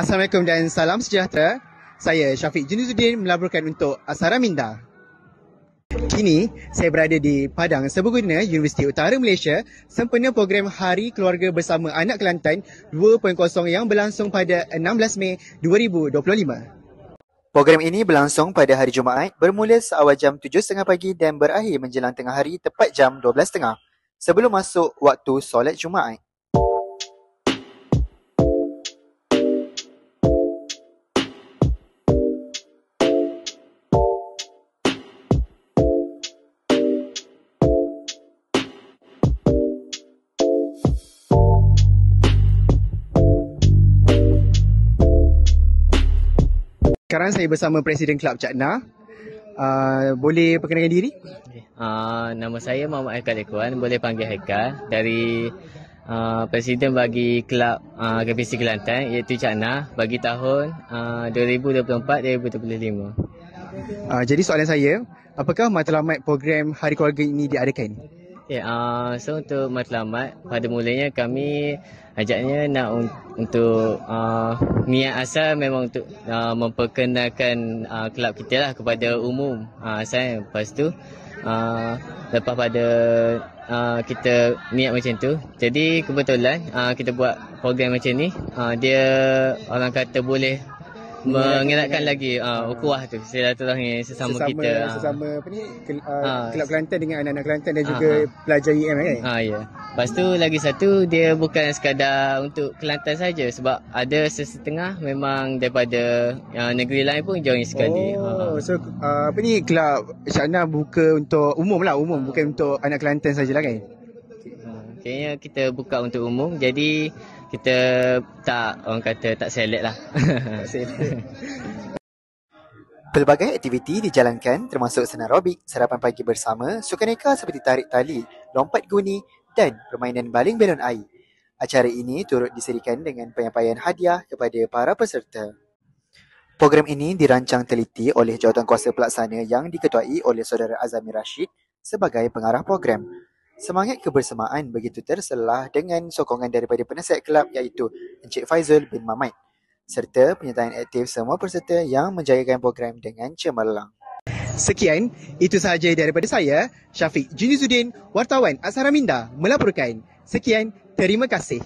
Assalamualaikum dan salam sejahtera. Saya Syafiq Junizuddin melaburkan untuk Asara Minda. Kini, saya berada di Padang Serbaguna, Universiti Utara Malaysia sempena program Hari Keluarga Bersama Anak Kelantan 2.0 yang berlangsung pada 16 Mei 2025. Program ini berlangsung pada hari Jumaat bermula seawal jam 7.30 pagi dan berakhir menjelang tengah hari tepat jam 12.30 sebelum masuk waktu solat Jumaat. Sekarang saya bersama Presiden Kelab Cakna. Boleh perkenalkan diri? Nama saya Muhammad Haikal Ekuan, boleh panggil Haikal, dari Presiden bagi Kelab KPC Kelantan iaitu Cakna bagi tahun 2024-2025. Jadi soalan saya, apakah matlamat program Hari Keluarga ini diadakan? So untuk matlamat, pada mulanya kami ajaknya nak untuk niat asal memang untuk memperkenalkan kelab kita lah kepada umum asal. Lepas tu lepas pada kita niat macam tu, jadi kebetulan kita buat program macam ni, dia orang kata boleh mengeratkan lagi ukhuwah tu, silaturahmi sesama kita. Sesama apa ni, Kelab Kelantan dengan anak-anak Kelantan dan juga pelajar IM kan? Ya. Lepas tu lagi satu, dia bukan sekadar untuk Kelantan saja, sebab ada sesetengah memang daripada negeri lain pun join sekali. So apa ni, Kelab Cakna buka untuk umum lah, bukan untuk anak Kelantan sajalah kan? Kayaknya kita buka untuk umum, jadi kita tak, orang kata tak select lah. Pelbagai aktiviti dijalankan termasuk senam aerobik, sarapan pagi bersama, sukaneka seperti tarik tali, lompat guni dan permainan baling belon air. Acara ini turut disediakan dengan penyampaian hadiah kepada para peserta. Program ini dirancang teliti oleh Jawatankuasa Pelaksana yang diketuai oleh Saudara Azami Rashid sebagai pengarah program. Semangat kebersamaan begitu terselah dengan sokongan daripada penasihat kelab iaitu Encik Faizul bin Mamat serta penyertaan aktif semua peserta yang menjayakan program dengan cemerlang. Sekian, itu sahaja daripada saya, Syafiq Junizuddin, wartawan Asara Minda melaporkan. Sekian, terima kasih.